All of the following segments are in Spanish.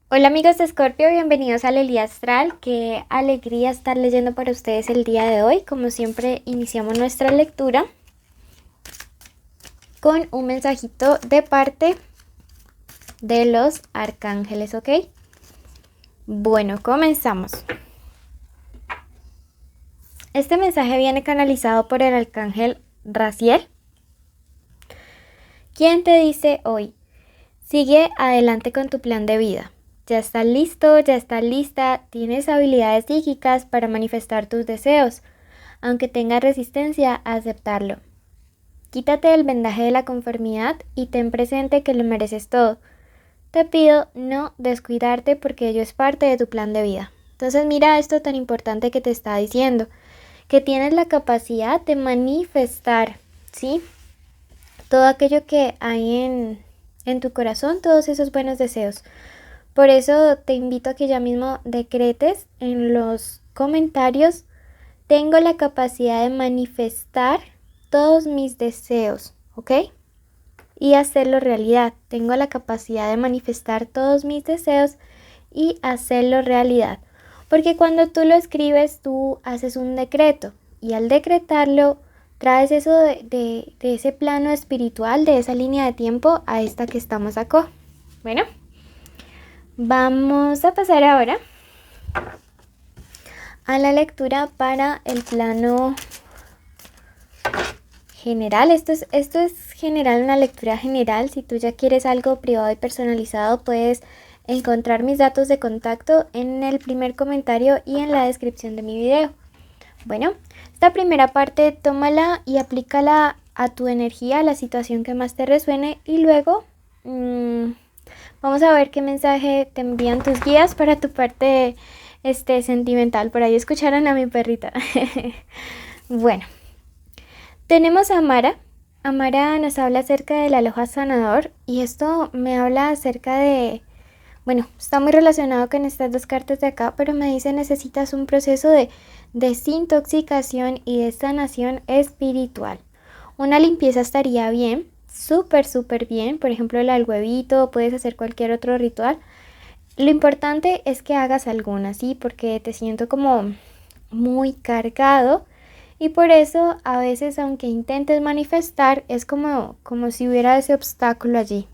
Hola amigos de Escorpio, bienvenidos a Lely Astral. Qué alegría estar leyendo para ustedes el día de hoy. Como siempre, iniciamos nuestra lectura con un mensajito de parte de los arcángeles, ¿ok? Bueno, comenzamos. Este mensaje viene canalizado por el arcángel Raziel, quien te dice hoy: sigue adelante con tu plan de vida. Ya estás listo, ya estás lista, tienes habilidades psíquicas para manifestar tus deseos, aunque tengas resistencia a aceptarlo. Quítate el vendaje de la conformidad y ten presente que lo mereces todo. Te pido no descuidarte porque ello es parte de tu plan de vida. Entonces mira esto tan importante que te está diciendo, que tienes la capacidad de manifestar, ¿sí? Todo aquello que hay en tu corazón, todos esos buenos deseos. Por eso te invito a que ya mismo decretes en los comentarios: tengo la capacidad de manifestar todos mis deseos, ¿ok? Y hacerlo realidad. Tengo la capacidad de manifestar todos mis deseos y hacerlo realidad. Porque cuando tú lo escribes, tú haces un decreto. Y al decretarlo, traes eso de ese plano espiritual, de esa línea de tiempo, a esta que estamos acá. Bueno, vamos a pasar ahora a la lectura para el plano general. Esto es general, una lectura general. Si tú ya quieres algo privado y personalizado, puedes encontrar mis datos de contacto en el primer comentario y en la descripción de mi video. Bueno, esta primera parte tómala y aplícala a tu energía, a la situación que más te resuene, y luego vamos a ver qué mensaje te envían tus guías para tu parte sentimental. Por ahí escucharon a mi perrita. Bueno, tenemos a Amara. Amara nos habla acerca del aloha sanador, y esto me habla acerca de, bueno, está muy relacionado con estas dos cartas de acá, pero me dice: necesitas un proceso de desintoxicación y de sanación espiritual. Una limpieza estaría bien, súper bien. Por ejemplo, el huevito, puedes hacer cualquier otro ritual. Lo importante es que hagas alguna, ¿sí? Porque te siento como muy cargado. Y por eso a veces, aunque intentes manifestar, es como si hubiera ese obstáculo allí.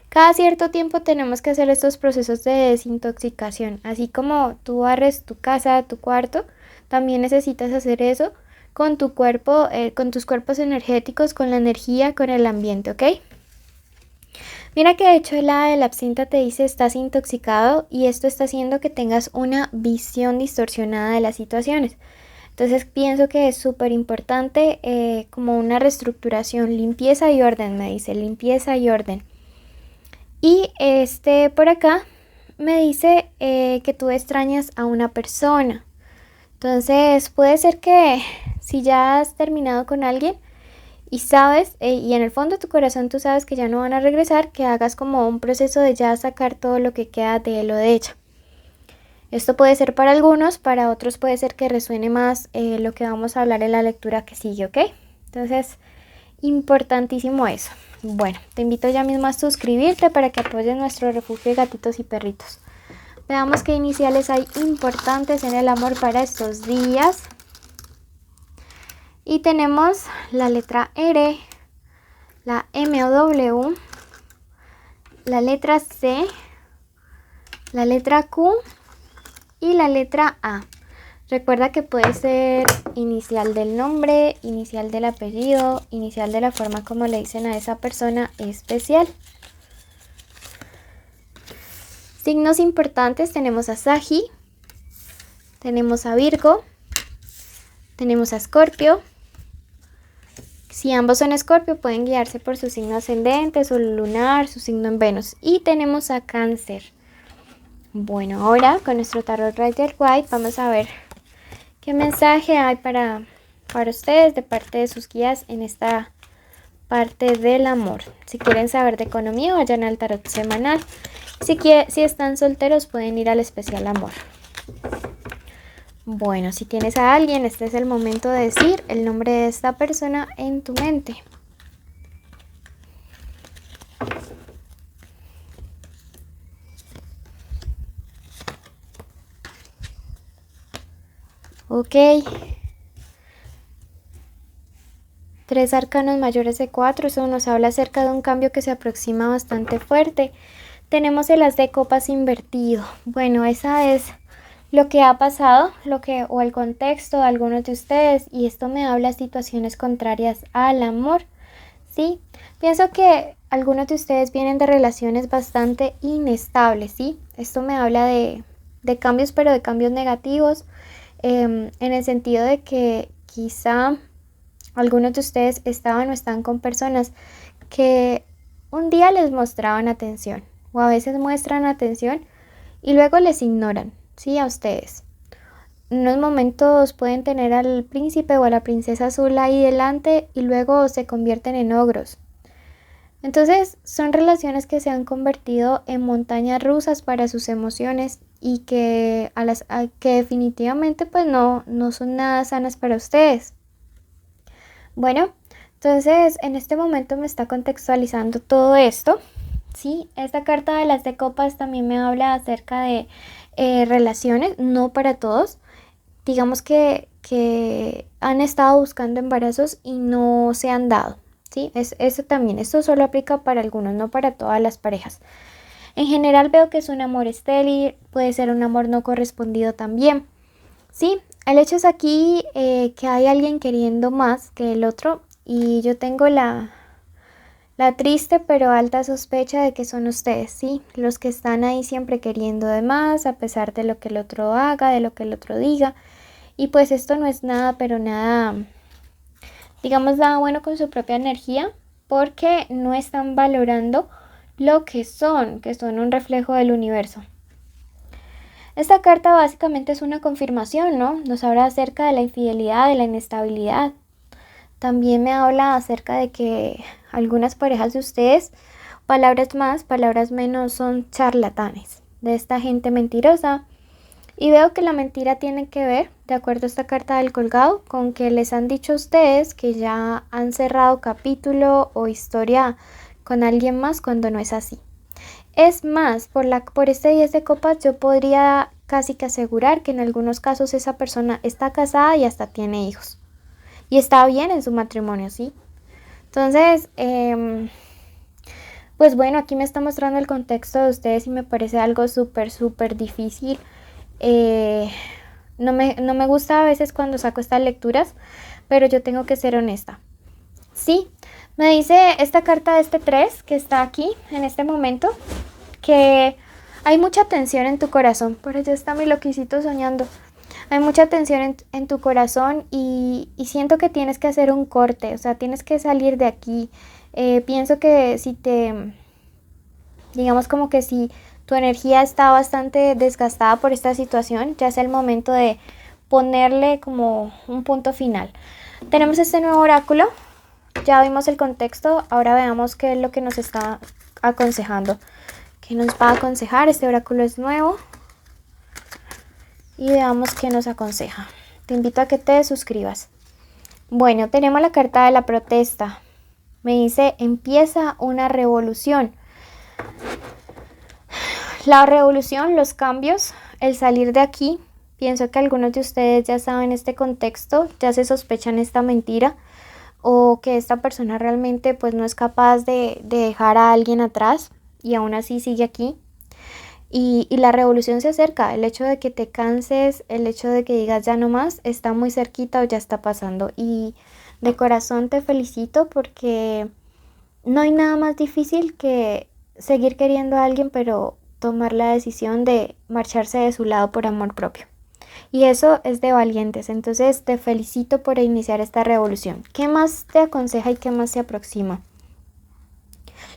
Cada cierto tiempo tenemos que hacer estos procesos de desintoxicación. Así como tú barres tu casa, tu cuarto, también necesitas hacer eso con tu cuerpo, con tus cuerpos energéticos, con la energía, con el ambiente, ¿ok? Mira que de hecho la de la absenta te dice: estás intoxicado, y esto está haciendo que tengas una visión distorsionada de las situaciones. Entonces pienso que es súper importante, como una reestructuración, limpieza y orden, me dice, limpieza y orden. Y por acá me dice que tú extrañas a una persona. Entonces puede ser que si ya has terminado con alguien y sabes, y en el fondo de tu corazón tú sabes que ya no van a regresar, que hagas como un proceso de ya sacar todo lo que queda de él o de ella. Esto puede ser para algunos, para otros puede ser que resuene más lo que vamos a hablar en la lectura que sigue, ¿ok? Entonces, importantísimo eso. Bueno, te invito ya mismo a suscribirte para que apoyes nuestro refugio de gatitos y perritos. Veamos qué iniciales hay importantes en el amor para estos días. Y tenemos la letra R, la M o W, la letra C, la letra Q y la letra A. Recuerda que puede ser inicial del nombre, inicial del apellido, inicial de la forma como le dicen a esa persona especial. Signos importantes: tenemos a Sagi, tenemos a Virgo, tenemos a Escorpio. Si ambos son Escorpio, pueden guiarse por su signo ascendente, su lunar, su signo en Venus. Y tenemos a Cáncer. Bueno, ahora con nuestro tarot Rider White vamos a ver qué mensaje hay para ustedes de parte de sus guías en esta parte del amor. Si quieren saber de economía, vayan al tarot semanal. Si están solteros, pueden ir al especial amor. Bueno, si tienes a alguien, este es el momento de decir el nombre de esta persona en tu mente. Ok. 3 arcanos mayores de 4, eso nos habla acerca de un cambio que se aproxima bastante fuerte. Tenemos el as de copas invertido. Bueno, esa es lo que ha pasado, o el contexto de algunos de ustedes, y esto me habla de situaciones contrarias al amor, ¿sí? Pienso que algunos de ustedes vienen de relaciones bastante inestables, ¿sí? Esto me habla de cambios, pero de cambios negativos, en el sentido de que quizá algunos de ustedes estaban o están con personas que un día les mostraban atención, o a veces muestran atención y luego les ignoran, ¿sí? A ustedes. En unos momentos pueden tener al príncipe o a la princesa azul ahí delante y luego se convierten en ogros. Entonces son relaciones que se han convertido en montañas rusas para sus emociones y que definitivamente pues no son nada sanas para ustedes. Bueno, entonces en este momento me está contextualizando todo esto, ¿sí? Esta carta de las de copas también me habla acerca de relaciones, no para todos. Digamos que han estado buscando embarazos y no se han dado, ¿sí? Eso también, esto solo aplica para algunos, no para todas las parejas. En general veo que es un amor estéril, puede ser un amor no correspondido también, ¿sí? El hecho es aquí que hay alguien queriendo más que el otro y yo tengo la triste pero alta sospecha de que son ustedes, ¿sí? Los que están ahí siempre queriendo de más a pesar de lo que el otro haga, de lo que el otro diga. Y pues esto no es nada, pero nada, digamos, nada bueno con su propia energía, porque no están valorando lo que son un reflejo del universo. Esta carta básicamente es una confirmación, ¿no? Nos habla acerca de la infidelidad, de la inestabilidad. También me habla acerca de que algunas parejas de ustedes, palabras más, palabras menos, son charlatanes, de esta gente mentirosa. Y veo que la mentira tiene que ver, de acuerdo a esta carta del colgado, con que les han dicho a ustedes que ya han cerrado capítulo o historia con alguien más cuando no es así. Es más, por este 10 de copas yo podría casi que asegurar que en algunos casos esa persona está casada y hasta tiene hijos. Y está bien en su matrimonio, ¿sí? Entonces, pues bueno, aquí me está mostrando el contexto de ustedes y me parece algo súper difícil. No me gusta a veces cuando saco estas lecturas, pero yo tengo que ser honesta. Sí, me dice esta carta de este 3 que está aquí en este momento, que hay mucha tensión en tu corazón. Por allá está mi loquicito soñando. Hay mucha tensión en tu corazón y siento que tienes que hacer un corte, o sea, tienes que salir de aquí. Pienso que digamos como que si tu energía está bastante desgastada por esta situación, ya es el momento de ponerle como un punto final. Tenemos este nuevo oráculo, ya vimos el contexto, ahora veamos qué es lo que nos está aconsejando. ¿Qué nos va a aconsejar? Este oráculo es nuevo y veamos qué nos aconseja. Te invito a que te suscribas. Bueno, tenemos la carta de la protesta. Me dice, empieza una revolución. La revolución, los cambios, el salir de aquí. Pienso que algunos de ustedes ya saben este contexto, ya se sospechan esta mentira o que esta persona realmente pues no es capaz de dejar a alguien atrás y aún así sigue aquí. Y la revolución se acerca, el hecho de que te canses, el hecho de que digas ya no más, está muy cerquita o ya está pasando. Y de corazón te felicito porque no hay nada más difícil que seguir queriendo a alguien, pero tomar la decisión de marcharse de su lado por amor propio. Y eso es de valientes, entonces te felicito por iniciar esta revolución. ¿Qué más te aconseja y qué más se aproxima?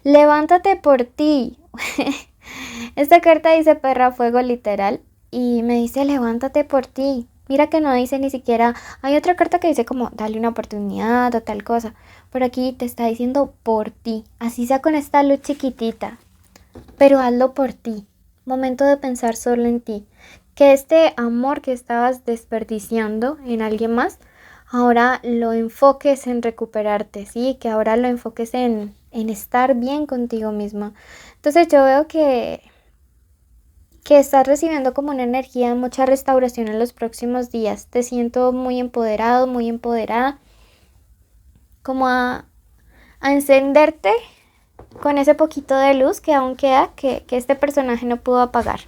Levántate por ti. Esta carta dice perra fuego literal y me dice levántate por ti. Mira que no dice ni siquiera, hay otra carta que dice como dale una oportunidad o tal cosa. Pero aquí te está diciendo por ti, así sea con esta luz chiquitita. Pero hazlo por ti. Momento de pensar solo en ti. Que este amor que estabas desperdiciando en alguien más, ahora lo enfoques en recuperarte, ¿sí? Que ahora lo enfoques en estar bien contigo misma. Entonces yo veo que que estás recibiendo como una energía de mucha restauración en los próximos días. Te siento muy empoderado, muy empoderada, como a encenderte con ese poquito de luz que aún queda, que este personaje no pudo apagar.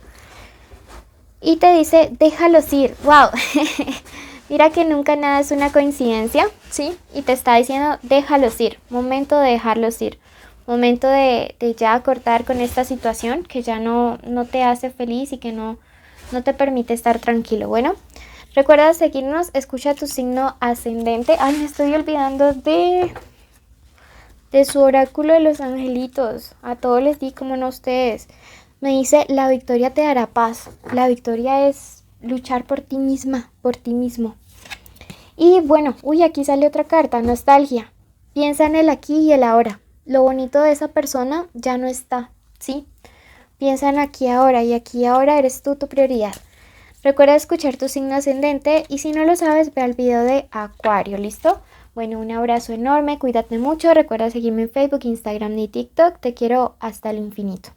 Y te dice, déjalos ir. ¡Wow! Mira que nunca nada es una coincidencia, ¿sí? Y te está diciendo, déjalos ir. Momento de dejarlos ir. Momento de ya cortar con esta situación que ya no te hace feliz y que no te permite estar tranquilo. Bueno, recuerda seguirnos, escucha tu signo ascendente. Ay, me estoy olvidando de su oráculo de los angelitos. A todos les di, como no a ustedes. Me dice, la victoria te dará paz. La victoria es luchar por ti misma, por ti mismo. Y bueno, aquí sale otra carta, nostalgia. Piensa en el aquí y el ahora. Lo bonito de esa persona ya no está, ¿sí? Piensa en aquí ahora, y aquí ahora eres tú tu prioridad. Recuerda escuchar tu signo ascendente y si no lo sabes, ve al video de Acuario, ¿listo? Bueno, un abrazo enorme, cuídate mucho, recuerda seguirme en Facebook, Instagram y TikTok. Te quiero hasta el infinito.